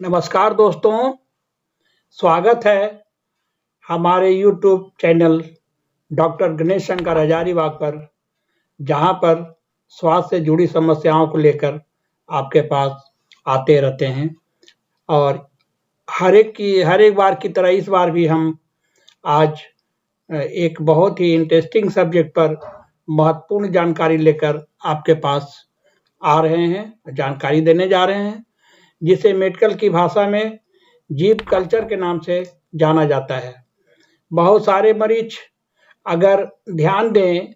नमस्कार दोस्तों, स्वागत है हमारे YouTube channel doctor Ganesh Shankar Hazaribagh पर, जहां पर स्वास्थ्य से जुड़ी समस्याओं को लेकर आपके पास आते रहते हैं। और हर एक बार की तरह इस बार भी हम आज एक बहुत ही इंटरेस्टिंग सब्जेक्ट पर महत्वपूर्ण जानकारी लेकर आपके पास आ रहे हैं, जानकारी देने जा रहे हैं, जिसे मेडिकल की भाषा में जीभ कल्चर के नाम से जाना जाता है। बहुत सारे मरीज अगर ध्यान दें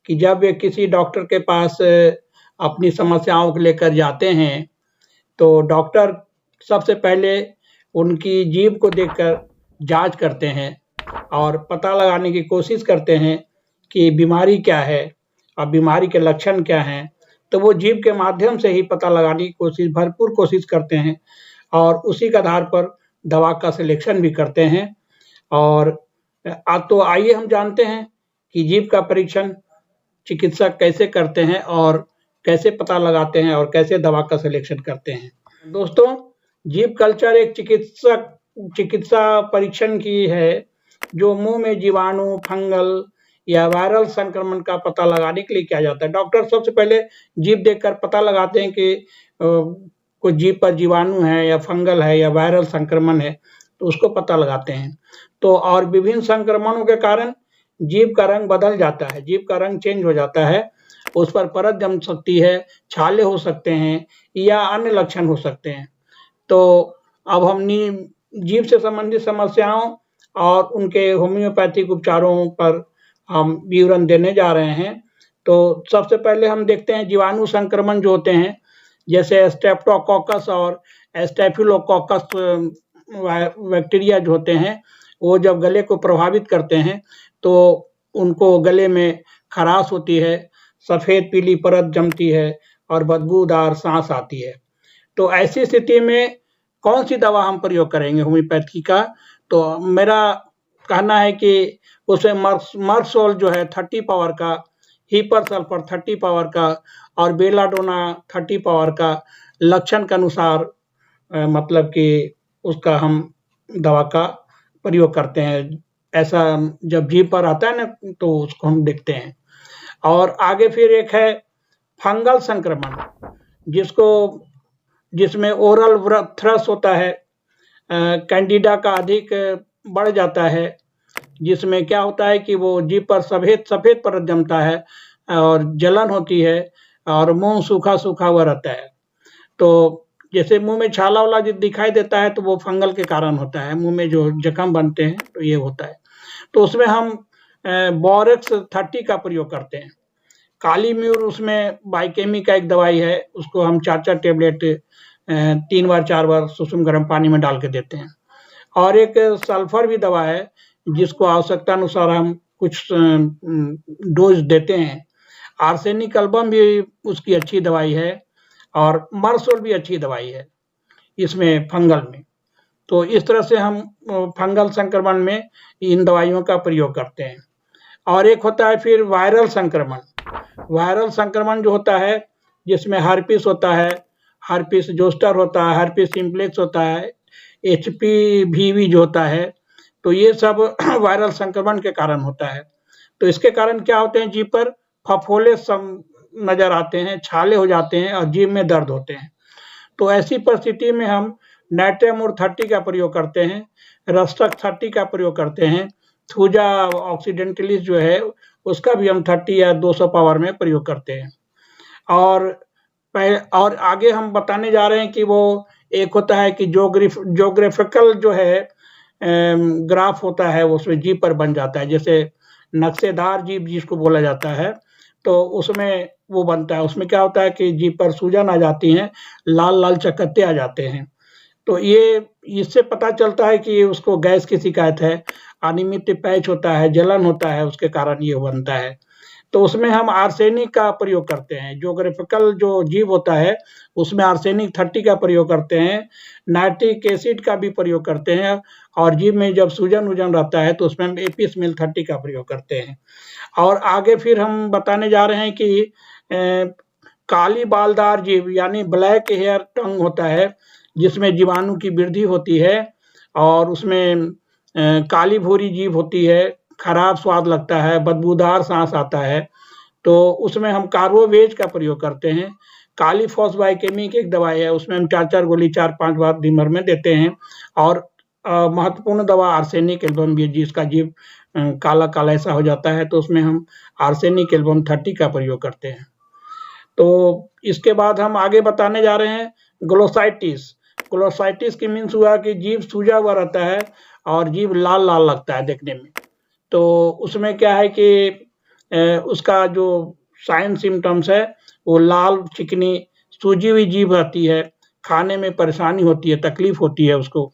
कि जब वे किसी डॉक्टर के पास अपनी समस्याओं को लेकर जाते हैं, तो डॉक्टर सबसे पहले उनकी जीभ को देखकर जांच करते हैं और पता लगाने की कोशिश करते हैं कि बीमारी क्या है और बीमारी के लक्षण क्या हैं। तो वो जीभ के माध्यम से ही पता लगाने की भरपूर कोशिश करते हैं और उसी के आधार पर दवा का सिलेक्शन भी करते हैं। और तो आइए हम जानते हैं कि जीभ का परीक्षण चिकित्सक कैसे करते हैं और कैसे पता लगाते हैं और कैसे दवा का सिलेक्शन करते हैं। दोस्तों, जीभ कल्चर एक चिकित्सा परीक्षण की है जो मुंह में जीवाणु, फंगल या वायरल संक्रमण का पता लगाने के लिए किया जाता है। डॉक्टर सबसे पहले जीभ देखकर पता लगाते हैं कि कोई जीभ पर जीवाणु है या फंगल है या वायरल संक्रमण है, तो उसको पता लगाते हैं। तो और विभिन्न संक्रमणों के कारण जीभ का रंग बदल जाता है, जीभ का रंग चेंज हो जाता है, उस पर परत जम सकती है, छाले हो सकते हैं या अन्य लक्षण हो सकते हैं। तो अब हम जीभ से संबंधित समस्याओं और उनके होम्योपैथिक उपचारों पर हम विवरण देने जा रहे हैं। तो सबसे पहले हम देखते हैं जीवाणु संक्रमण जो होते हैं, जैसे स्ट्रेप्टोकोकस और स्टेफिलोकोकस बैक्टीरिया जो होते हैं, वो जब गले को प्रभावित करते हैं तो उनको गले में खराश होती है, सफेद पीली परत जमती है और बदबूदार सांस आती है। तो ऐसी स्थिति में कौन सी दवा हम प्रयोग करेंगे होम्योपैथी का? तो मेरा कहना है कि उसमें मर्सोल जो है 30 पावर का, हीपर सल्फर 30 पावर का और बेलाडोना 30 पावर का लक्षण के अनुसार मतलब कि उसका हम दवा का प्रयोग करते हैं। ऐसा जब जीभ पर आता है ना, तो उसको हम देखते हैं। और आगे फिर एक है फंगल संक्रमण, जिसमें ओरल थ्रस होता है, कैंडिडा का अधिक बढ़ जाता है, जिसमें क्या होता है कि वो जीभ पर सफेद परत जमता है और जलन होती है और मुंह सूखा सूखा हुआ रहता है। तो जैसे मुंह में छाला वाला जो दिखाई देता है, तो वो फंगल के कारण होता है, मुंह में जो जख्म बनते हैं तो ये होता है। तो उसमें हम बोरेक्स 30 का प्रयोग करते हैं। काली म्यूर उसमें बाइकेमी का एक दवाई है, उसको हम 4-4 टेबलेट 3 बार 4 बार सुसुम गर्म पानी में डाल के देते हैं। और एक सल्फर भी दवा है जिसको आवश्यकता अनुसार हम कुछ डोज देते हैं। आर्सेनिक एल्बम भी उसकी अच्छी दवाई है और मर्सोल भी अच्छी दवाई है इसमें फंगल में। तो इस तरह से हम फंगल संक्रमण में इन दवाइयों का प्रयोग करते हैं। और एक होता है फिर वायरल संक्रमण। वायरल संक्रमण जो होता है, जिसमें हर्पिस होता है, हर्पिस जोस्टर होता है, हर्पिस सिम्प्लेक्स होता है, HPV जो होता है, तो ये सब वायरल संक्रमण के कारण होता है। तो इसके कारण क्या होते हैं, जीभ पर फफोले नजर आते हैं, छाले हो जाते हैं और जीभ में दर्द होते हैं। तो ऐसी परिस्थिति में हम नाइट्रामोर 30 का प्रयोग करते हैं, रस्टक 30 का प्रयोग करते हैं, थूजा ऑक्सीडेंटलिस जो है उसका भी हम 30 या 200 पावर में प्रयोग करते हैं। और आगे हम बताने जा रहे हैं कि वो एक होता है कि जोग्राफिकल जो है ग्राफ होता है, उसमें जीभ पर बन जाता है, जैसे नक्शेदार जीभ जिसको बोला जाता है, तो उसमें वो बनता है। उसमें क्या होता है कि जीभ पर सूजन आ जाती है, लाल लाल चकत्ते आ जाते हैं। तो ये इससे पता चलता है कि उसको गैस की शिकायत है, अनियमित पैच होता है, जलन होता है, उसके कारण ये बनता है। तो उसमें हम आर्सेनिक का प्रयोग करते हैं। जोग्राफिकल जो जीभ होता है उसमें आर्सेनिक 30 का प्रयोग करते हैं, नाइट्रिक एसिड का भी प्रयोग करते हैं, और जीभ में जब सूजन रहता है तो उसमें हम एपिसमेल 30 का प्रयोग करते हैं। और आगे फिर हम बताने जा रहे हैं कि काली बालदार जीभ यानी ब्लैक हेयर टंग होता है, जिसमें जीवाणु की वृद्धि होती है और उसमें काली भूरी जीभ होती है, खराब स्वाद लगता है, बदबूदार सांस आता है, तो उसमें हम कार्बोवेज का प्रयोग करते हैं। काली फॉस्बाइकेमिक एक दवाई है, उसमें हम 4-4 गोली 4-5 बार दिन भर में देते हैं। और महत्वपूर्ण दवा आर्सेनिक एल्बम भी, जिसका जीभ काला काला ऐसा हो जाता है, तो उसमें हम आर्सेनिक एल्बम 30 का प्रयोग करते हैं। तो इसके बाद हम आगे बताने जा रहे हैं ग्लोसाइटिस। ग्लोसाइटिस की मीन्स हुआ कि जीभ सूजा हुआ रहता है और जीभ लाल लाल लगता है देखने में। तो उसमें क्या है कि उसका जो साइन सिम्टम्स है वो लाल चिकनी सूजी हुई जीभ रहती है, खाने में परेशानी होती है, तकलीफ होती है उसको।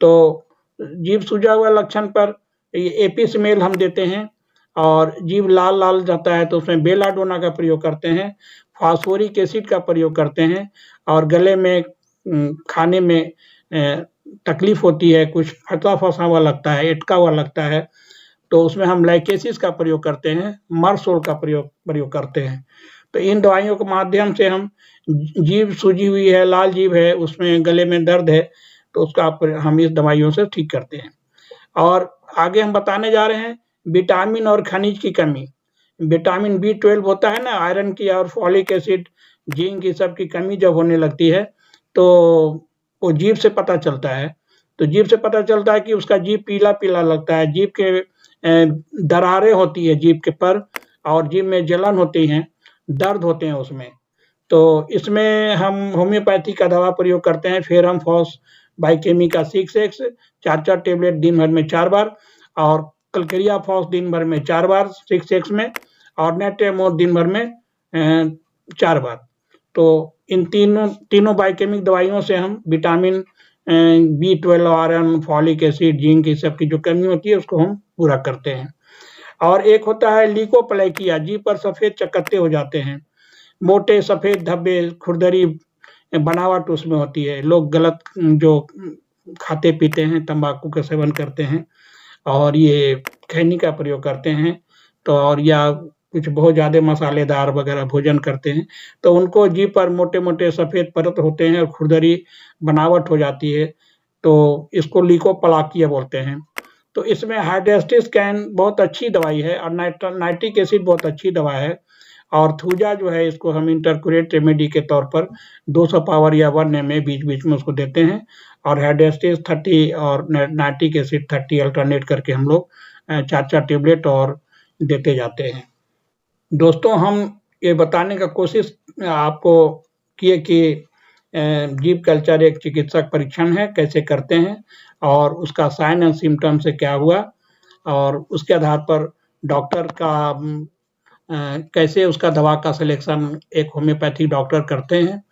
तो जीभ सूजा हुआ लक्षण पर एपिसमेल हम देते हैं और जीभ लाल लाल जाता है तो उसमें बेलाडोना का प्रयोग करते हैं, फास्फोरिक एसिड का प्रयोग करते हैं। और गले में खाने में तकलीफ होती है, कुछ फटा फंसा हुआ लगता है, अटका हुआ लगता है, तो उसमें हम लाइकेसिस का प्रयोग करते हैं, मरसोल का प्रयोग करते हैं। तो इन दवाइयों के माध्यम से हम जीभ सूजी हुई है, लाल जीभ है, उसमें गले में दर्द है, तो उसका हम इस दवाइयों से ठीक करते हैं। और आगे हम बताने जा रहे हैं विटामिन और खनिज की कमी। विटामिन B12 होता है ना, आयरन की, और फॉलिक एसिड, जिंक, की सब की कमी जब होने लगती है तो वो जीभ से पता चलता है। तो जीभ से पता चलता है कि उसका जीभ पीला पीला लगता है, जीभ के दरारें होती है जीभ के पर, और जीभ में जलन होती है, दर्द होते हैं उसमें। तो इसमें हम होम्योपैथी का दवा प्रयोग करते हैं, फेरम फॉस बाइकेमी का 6x 4-4 टेबलेट दिन भर में 4 बार, और कलकरिया फॉस दिन भर में 4 बार 6x में, और नेटेमोर दिन भर में 4 बार। तो इन तीनों बाइकेमिक दवाइयों से हम vitamin B12, iron, folic acid, zinc, इस सब की जो कमी होती है उसको हम पूरा करते हैं। और एक होता है लीकोप्लाइकिया, जीभ पर सफेद चकत्ते हो जाते हैं, मोटे सफेद धब्बे, खुरदरी बनावट उसमें होती है। लोग गलत जो खाते पीते हैं, तंबाकू का सेवन करते हैं और ये खैनी का प्रयोग करते हैं, तो और या कुछ बहुत ज्यादा मसालेदार वगैरह भोजन करते हैं, तो उनको जीभ पर मोटे मोटे सफेद परत होते हैं और खुरदरी बनावट हो जाती है, तो इसको लीकोप्लाकिया बोलते हैं। तो इसमें हाइड्रेस्टिस-कैन बहुत अच्छी दवाई है, और नाइट्रिक एसिड बहुत अच्छी दवा है, और थूजा जो है इसको हम इंटरक्यूरेट रेमेडी के तौर पर 200 पावर या 1 ml बीच बीच में उसको देते हैं, और हाइड्रेस्टिस 30 और नाइट्रिक एसिड 30 अल्टरनेट करके हम लोग 4-4 टेबलेट और देते जाते हैं। दोस्तों, हम ये बताने का कोशिश आपको किए कि जीभ कल्चर एक चिकित्सक परीक्षण है, कैसे करते हैं और उसका साइन एंड सिम्टम से क्या हुआ, और उसके आधार पर डॉक्टर का कैसे उसका दवा का सिलेक्शन एक होम्योपैथिक डॉक्टर करते हैं।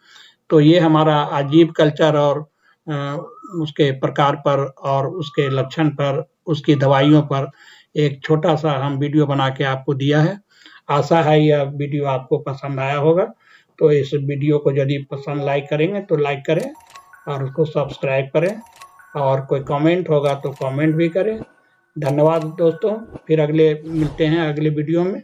तो ये हमारा जीभ कल्चर और उसके प्रकार पर और उसके लक्षण पर, उसकी दवाइयों पर एक छोटा सा हम वीडियो बना के आपको दिया है। आशा है यह वीडियो आपको पसंद आया होगा। तो इस वीडियो को यदि पसंद लाइक करेंगे तो लाइक करें और उसको सब्सक्राइब करें, और कोई कमेंट होगा तो कमेंट भी करें। धन्यवाद दोस्तों, फिर अगले मिलते हैं अगले वीडियो में।